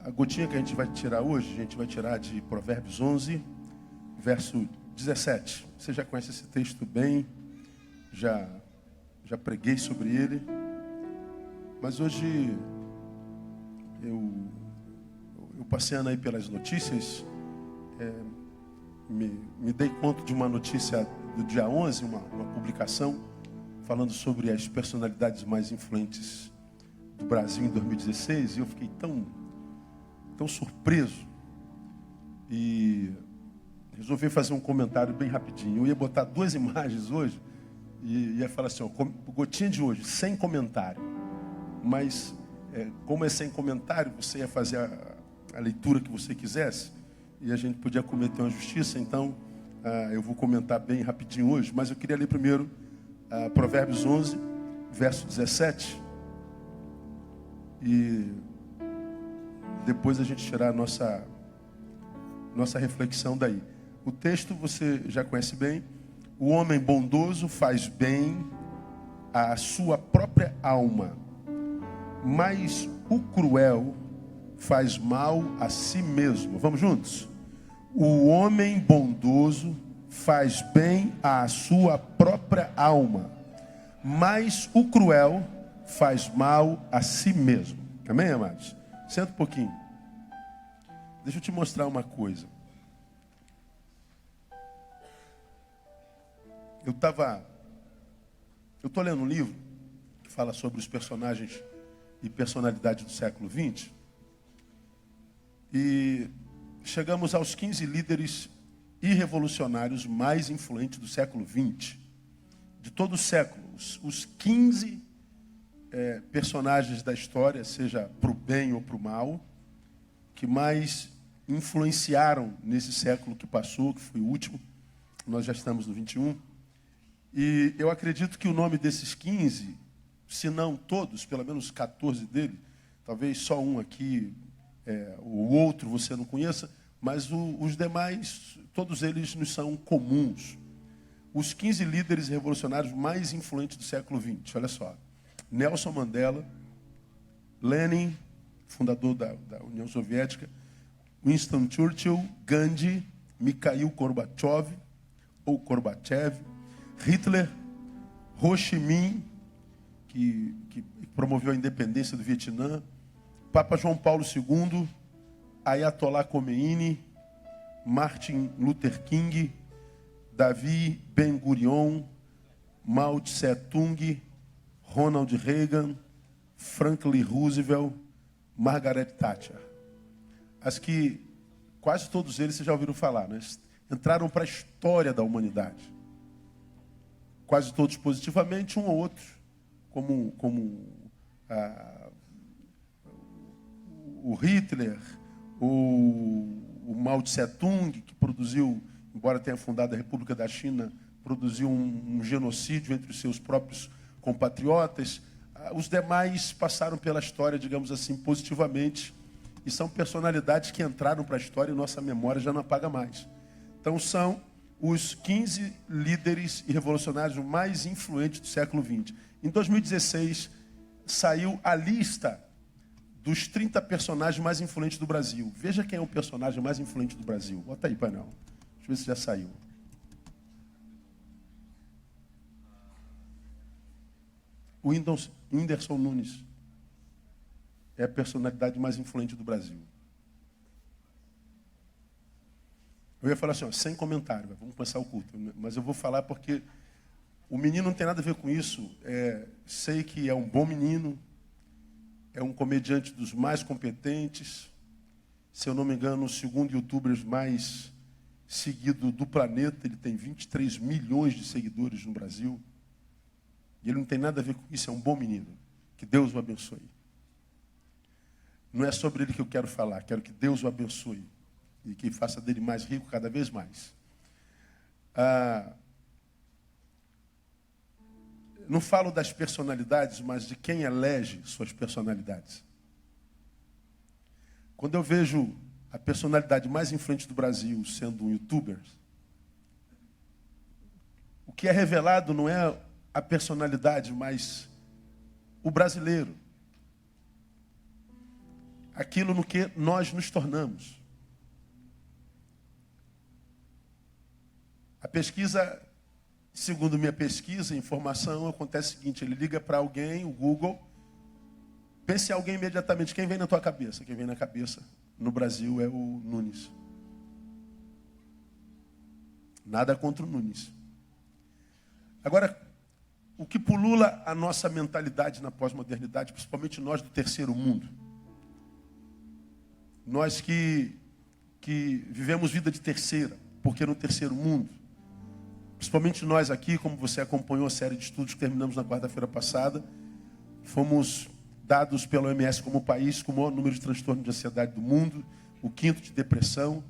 A gotinha que a gente vai tirar hoje, a gente vai tirar de Provérbios 11, verso 17. Você já conhece esse texto bem, já preguei sobre ele, mas hoje eu passeando aí pelas notícias, me dei conta de uma notícia do dia 11, uma publicação falando sobre as personalidades mais influentes do Brasil em 2016, e eu fiquei tão surpreso e resolvi fazer um comentário bem rapidinho. Eu ia botar 2 imagens hoje e ia falar assim, gotinha de hoje, sem comentário. Mas como é sem comentário, você ia fazer a leitura que você quisesse e a gente podia cometer uma justiça. Então eu vou comentar bem rapidinho hoje, mas eu queria ler primeiro Provérbios 11, verso 17, e depois a gente tirar a nossa reflexão daí. O texto você já conhece bem. O homem bondoso faz bem à sua própria alma, mas o cruel faz mal a si mesmo. Vamos juntos? O homem bondoso faz bem à sua própria alma, mas o cruel faz mal a si mesmo. Amém, amados? Senta um pouquinho. Deixa eu te mostrar uma coisa. Eu estou lendo um livro que fala sobre os personagens e personalidades do século XX. E chegamos aos 15 líderes e revolucionários mais influentes do século XX. De todo o século. Os 15 personagens da história, seja para o bem ou para o mal, que mais influenciaram nesse século que passou, que foi o último. Nós já estamos no 21. E eu acredito que o nome desses 15, se não todos, pelo menos 14 deles, talvez só um aqui, o outro você não conheça, mas os demais, todos eles nos são comuns. Os 15 líderes revolucionários mais influentes do século XX, olha só. Nelson Mandela, Lenin, fundador da União Soviética, Winston Churchill, Gandhi, Mikhail Gorbachev, Hitler, Ho Chi Minh, que promoveu a independência do Vietnã, Papa João Paulo II, Ayatollah Khomeini, Martin Luther King, Davi Ben-Gurion, Mao Tse-tung, Ronald Reagan, Franklin Roosevelt, Margaret Thatcher. As que quase todos eles vocês já ouviram falar, né? Entraram para a história da humanidade. Quase todos positivamente, um ou outro, como o Hitler, o Mao Tse-tung, que produziu, embora tenha fundado a República da China, produziu um genocídio entre os seus próprios compatriotas. Os demais passaram pela história, digamos assim, positivamente, e são personalidades que entraram para a história e nossa memória já não apaga mais. Então são os 15 líderes e revolucionários mais influentes do século XX. Em 2016, saiu a lista dos 30 personagens mais influentes do Brasil. Veja quem é o personagem mais influente do Brasil. Bota aí, painel. Deixa eu ver se já saiu. O Whindersson Nunes é a personalidade mais influente do Brasil. Eu ia falar assim, sem comentário, vamos começar o culto. Mas eu vou falar porque o menino não tem nada a ver com isso. Sei que é um bom menino, é um comediante dos mais competentes. Se eu não me engano, o segundo youtuber mais seguido do planeta. Ele tem 23 milhões de seguidores no Brasil. E ele não tem nada a ver com isso, é um bom menino. Que Deus o abençoe. Não é sobre ele que eu quero falar, quero que Deus o abençoe. E que faça dele mais rico cada vez mais. Não falo das personalidades, mas de quem elege suas personalidades. Quando eu vejo a personalidade mais influente do Brasil sendo um youtuber, o que é revelado não é a personalidade, mas o brasileiro. aquilo no que nós nos tornamos. A pesquisa, segundo minha pesquisa, informação, acontece o seguinte: ele liga para alguém, o Google, pense em alguém imediatamente. Quem vem na tua cabeça? Quem vem na cabeça no Brasil é o Nunes. Nada contra o Nunes. Agora, o que pulula a nossa mentalidade na pós-modernidade, principalmente nós do terceiro mundo, nós que vivemos vida de terceira, porque no terceiro mundo, principalmente nós aqui, como você acompanhou a série de estudos que terminamos na quarta-feira passada, fomos dados pela OMS como o país com o maior número de transtorno de ansiedade do mundo, o quinto de depressão.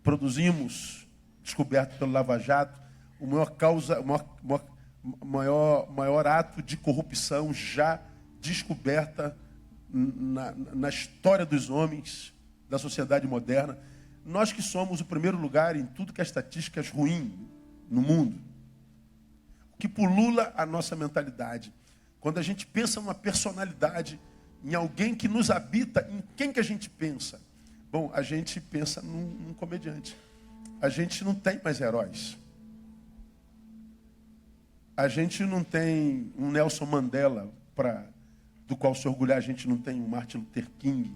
Produzimos, descoberto pelo Lava Jato, o maior ato de corrupção já descoberta na história dos homens, da sociedade moderna. Nós que somos o primeiro lugar em tudo que é estatísticas ruim no mundo. O que pulula a nossa mentalidade? Quando a gente pensa numa personalidade, em alguém que nos habita, em quem que a gente pensa? Bom, a gente pensa num comediante. A gente não tem mais heróis. A gente não tem um Nelson Mandela do qual se orgulhar. A gente não tem um Martin Luther King.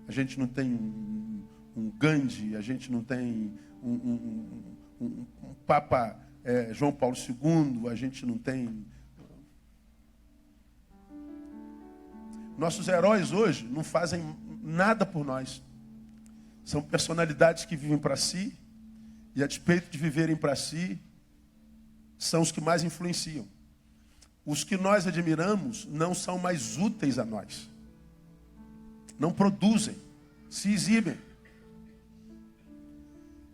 A gente não tem um Gandhi. A gente não tem um Papa João Paulo II. A gente não tem... Nossos heróis hoje não fazem nada por nós. São personalidades que vivem para si, e a despeito de viverem para si, são os que mais influenciam. Os que nós admiramos não são mais úteis a nós. Não produzem, se exibem.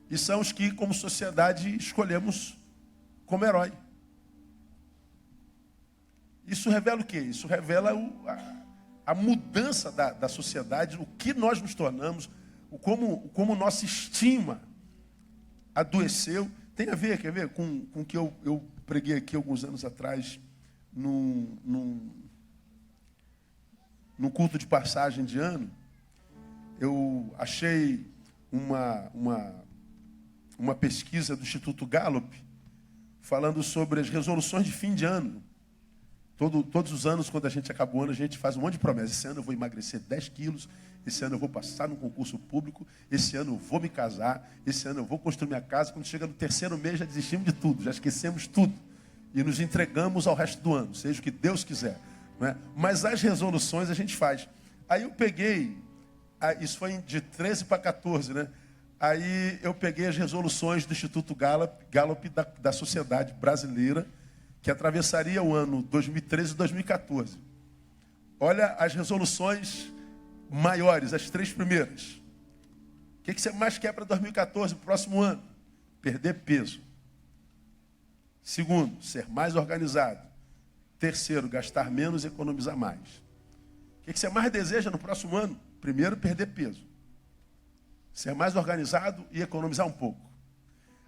E são os que, como sociedade, escolhemos como herói. Isso revela o quê? Isso revela a mudança da sociedade, o que nós nos tornamos, como nossa estima adoeceu. Tem a ver, quer ver, com o que eu preguei aqui alguns anos atrás, num culto de passagem de ano. Eu achei uma pesquisa do Instituto Gallup falando sobre as resoluções de fim de ano. Todos os anos, quando a gente acaba o ano, a gente faz um monte de promessas. Esse ano eu vou emagrecer 10 quilos, esse ano eu vou passar num concurso público, esse ano eu vou me casar, esse ano eu vou construir minha casa. Quando chega no terceiro mês, já desistimos de tudo, já esquecemos tudo. E nos entregamos ao resto do ano, seja o que Deus quiser. Não é? Mas as resoluções a gente faz. Aí eu peguei, isso foi de 13 para 14, né? Aí eu peguei as resoluções do Instituto Gallup da sociedade brasileira, que atravessaria o ano 2013 e 2014. Olha as resoluções maiores, as 3 primeiras. O que você mais quer para 2014, para o próximo ano? Perder peso. Segundo, ser mais organizado. Terceiro, gastar menos e economizar mais. O que você mais deseja no próximo ano? Primeiro, perder peso. Ser mais organizado e economizar um pouco.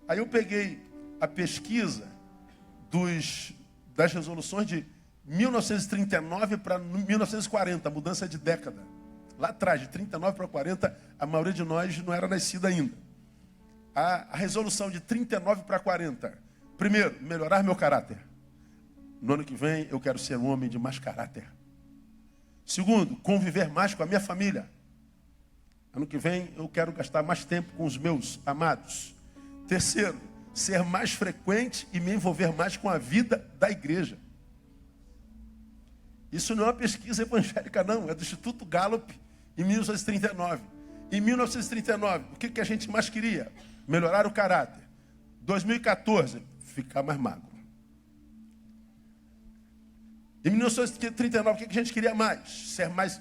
Aí eu peguei a pesquisa das resoluções de 1939 para 1940, mudança de década. Lá atrás, de 39 para 40, a maioria de nós não era nascida ainda. A resolução de 39 para 40. Primeiro, melhorar meu caráter. No ano que vem, eu quero ser um homem de mais caráter. Segundo, conviver mais com a minha família. Ano que vem, eu quero gastar mais tempo com os meus amados. Terceiro, ser mais frequente e me envolver mais com a vida da igreja. Isso não é uma pesquisa evangélica, não. É do Instituto Gallup, em 1939. Em 1939, o que a gente mais queria? Melhorar o caráter. 2014, ficar mais magro. Em 1939, o que a gente queria mais? Ser mais...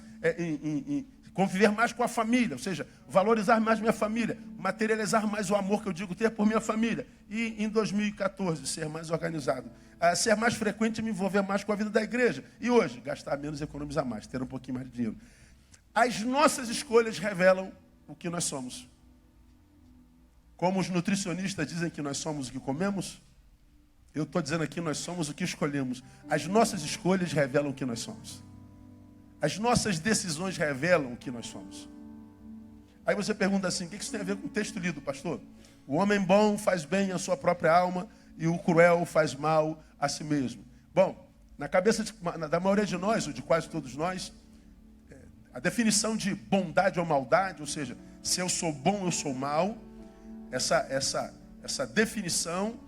conviver mais com a família, ou seja, valorizar mais minha família, materializar mais o amor que eu digo ter por minha família. E em 2014, ser mais organizado, ser mais frequente e me envolver mais com a vida da igreja. E hoje, gastar menos e economizar mais, ter um pouquinho mais de dinheiro. As nossas escolhas revelam o que nós somos. Como os nutricionistas dizem que nós somos o que comemos, eu estou dizendo aqui, nós somos o que escolhemos. As nossas escolhas revelam o que nós somos. As nossas decisões revelam o que nós somos. Aí você pergunta assim, o que isso tem a ver com o texto lido, pastor? O homem bom faz bem à sua própria alma e o cruel faz mal a si mesmo. Bom, na cabeça da maioria de nós, ou de quase todos nós, a definição de bondade ou maldade, ou seja, se eu sou bom, eu sou mal, essa definição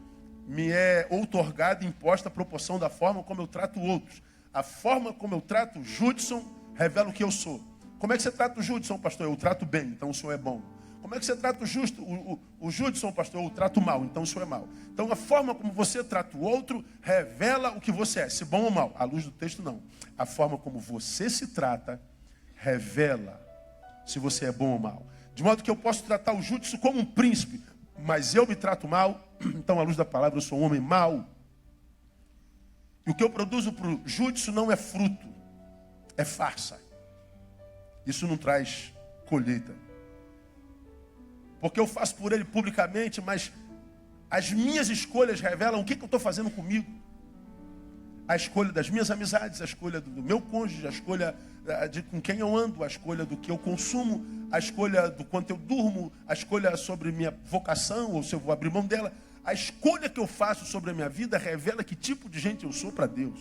me é outorgada, imposta à proporção da forma como eu trato outros. A forma como eu trato o Judson revela o que eu sou. Como é que você trata o Judson, pastor? Eu trato bem, então o senhor é bom. Como é que você trata o Judson, pastor? Eu trato mal, então o senhor é mal. Então a forma como você trata o outro revela o que você é, se bom ou mal. À luz do texto, não. A forma como você se trata revela se você é bom ou mal. De modo que eu posso tratar o Judson como um príncipe, mas eu me trato mal, então à luz da palavra eu sou um homem mau. E o que eu produzo para o Judson não é fruto, é farsa. Isso não traz colheita. Porque eu faço por ele publicamente, mas as minhas escolhas revelam o que eu estou fazendo comigo. A escolha das minhas amizades, a escolha do meu cônjuge, a escolha de com quem eu ando, a escolha do que eu consumo, a escolha do quanto eu durmo, a escolha sobre minha vocação, ou se eu vou abrir mão dela. A escolha que eu faço sobre a minha vida revela que tipo de gente eu sou para Deus.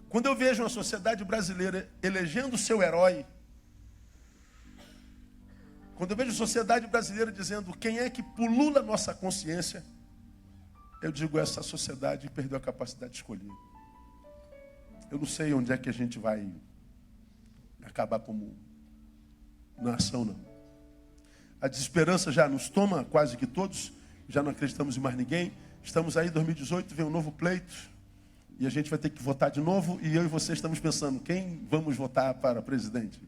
Quando eu vejo uma sociedade brasileira elegendo o seu herói, quando eu vejo a sociedade brasileira dizendo quem é que pulula a nossa consciência, eu digo, essa sociedade perdeu a capacidade de escolher. Eu não sei onde é que a gente vai acabar como nação, não. A desesperança já nos toma, quase que todos, já não acreditamos em mais ninguém. Estamos aí em 2018, vem um novo pleito, e a gente vai ter que votar de novo, e eu e você estamos pensando, quem vamos votar para presidente?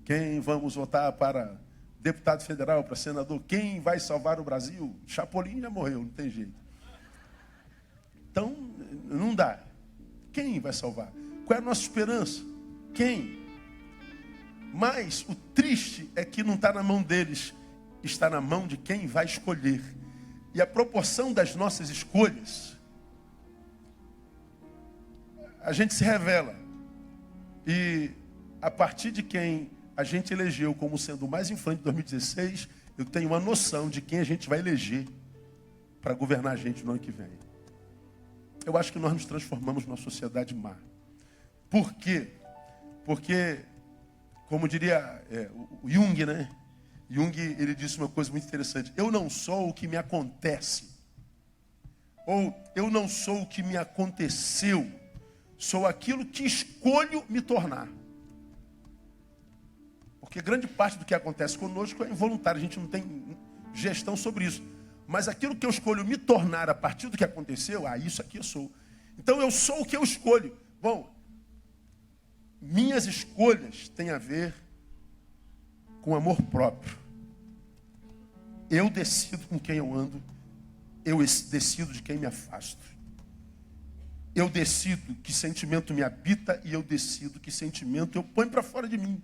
Quem vamos votar para deputado federal, para senador? Quem vai salvar o Brasil? Chapolin já morreu, não tem jeito. Então, não dá. Quem vai salvar? Qual é a nossa esperança? Quem? Mas o triste é que não está na mão deles, está na mão de quem vai escolher. E a proporção das nossas escolhas, a gente se revela. E a partir de quem a gente elegeu como sendo o mais influente de 2016, eu tenho uma noção de quem a gente vai eleger para governar a gente no ano que vem. Eu acho que nós nos transformamos numa sociedade má. Por quê? Porque, como diria o Jung, né? Jung, ele disse uma coisa muito interessante. Eu não sou o que me acontece. Ou eu não sou o que me aconteceu. Sou aquilo que escolho me tornar. Porque grande parte do que acontece conosco é involuntário. A gente não tem gestão sobre isso. Mas aquilo que eu escolho me tornar a partir do que aconteceu, isso aqui eu sou. Então eu sou o que eu escolho. Bom, minhas escolhas têm a ver com amor próprio. Eu decido com quem eu ando, eu decido de quem me afasto. Eu decido que sentimento me habita e eu decido que sentimento eu ponho para fora de mim.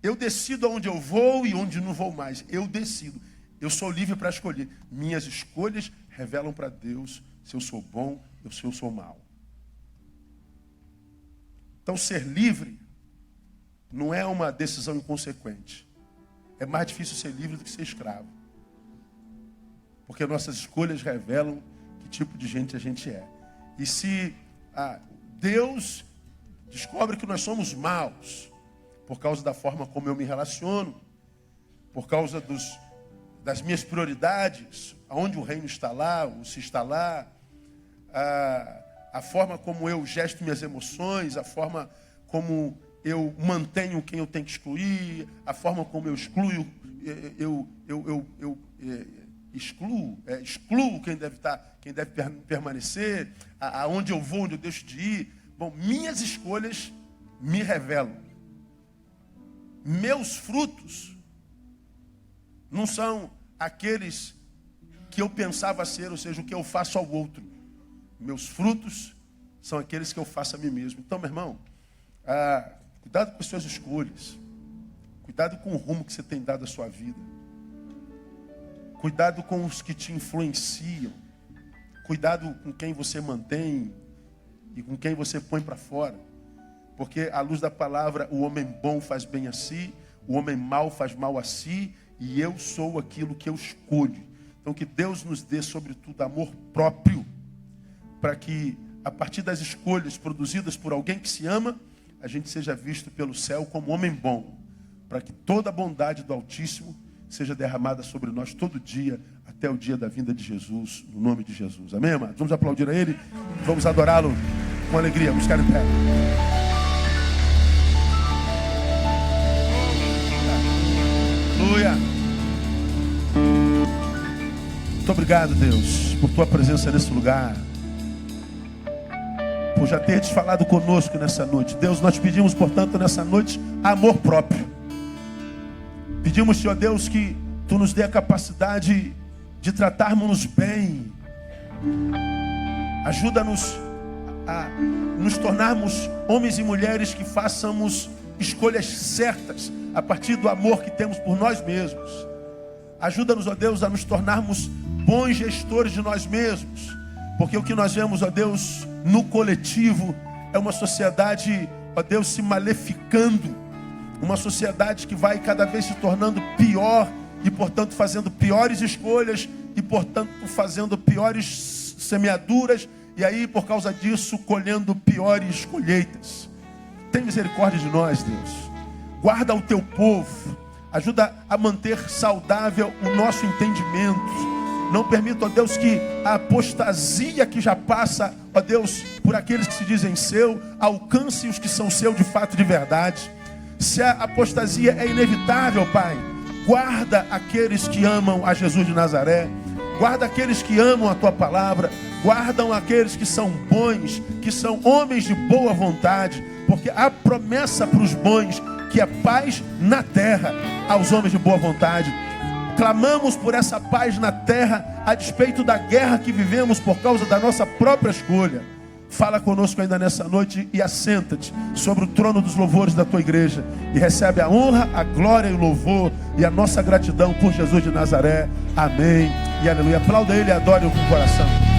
Eu decido aonde eu vou e onde não vou mais. Eu decido. Eu sou livre para escolher. Minhas escolhas revelam para Deus se eu sou bom ou se eu sou mau. Então, ser livre não é uma decisão inconsequente. É mais difícil ser livre do que ser escravo. Porque nossas escolhas revelam que tipo de gente a gente é. E se Deus descobre que nós somos maus, por causa da forma como eu me relaciono, por causa das minhas prioridades, aonde o reino está lá, ou se está lá, a forma como eu gesto minhas emoções, a forma como eu mantenho quem eu tenho que excluir, a forma como eu excluo, excluo quem deve permanecer, aonde eu vou, onde eu deixo de ir. Bom, minhas escolhas me revelam. Meus frutos não são aqueles que eu pensava ser, ou seja, o que eu faço ao outro. Meus frutos são aqueles que eu faço a mim mesmo. Então, meu irmão, cuidado com as suas escolhas. Cuidado com o rumo que você tem dado à sua vida. Cuidado com os que te influenciam. Cuidado com quem você mantém e com quem você põe para fora. Porque à luz da palavra, o homem bom faz bem a si, o homem mau faz mal a si, e eu sou aquilo que eu escolho. Então que Deus nos dê, sobretudo, amor próprio, para que, a partir das escolhas produzidas por alguém que se ama, a gente seja visto pelo céu como homem bom, para que toda a bondade do Altíssimo seja derramada sobre nós todo dia, até o dia da vinda de Jesus, no nome de Jesus. Amém, amados? Vamos aplaudir a Ele, vamos adorá-lo com alegria. Vamos ficar em pé. Aleluia. Muito obrigado, Deus, por Tua presença nesse lugar, por já teres falado conosco nessa noite. Deus, nós pedimos, portanto, nessa noite, amor próprio. Pedimos, Senhor Deus, que Tu nos dê a capacidade de tratarmos-nos bem. Ajuda-nos a nos tornarmos homens e mulheres que façamos escolhas certas a partir do amor que temos por nós mesmos. Ajuda-nos, ó Deus, a nos tornarmos bons gestores de nós mesmos. Porque o que nós vemos, ó Deus, no coletivo é uma sociedade, ó Deus, se maleficando. Uma sociedade que vai cada vez se tornando pior e, portanto, fazendo piores escolhas e, portanto, fazendo piores semeaduras e aí, por causa disso, colhendo piores colheitas. Tem misericórdia de nós, Deus. Guarda o Teu povo. Ajuda a manter saudável o nosso entendimento. Não permita, ó Deus, que a apostasia que já passa, ó Deus, por aqueles que se dizem seu, alcance os que são seu de fato, de verdade. Se a apostasia é inevitável, Pai, guarda aqueles que amam a Jesus de Nazaré. Guarda aqueles que amam a Tua palavra. Guardam aqueles que são bons, que são homens de boa vontade. Porque há promessa para os bons, que é paz na terra aos homens de boa vontade. Clamamos por essa paz na terra, a despeito da guerra que vivemos por causa da nossa própria escolha. Fala conosco ainda nessa noite e assenta-te sobre o trono dos louvores da Tua igreja. E recebe a honra, a glória e o louvor e a nossa gratidão por Jesus de Nazaré. Amém e aleluia. Aplauda Ele e adore-o com o coração.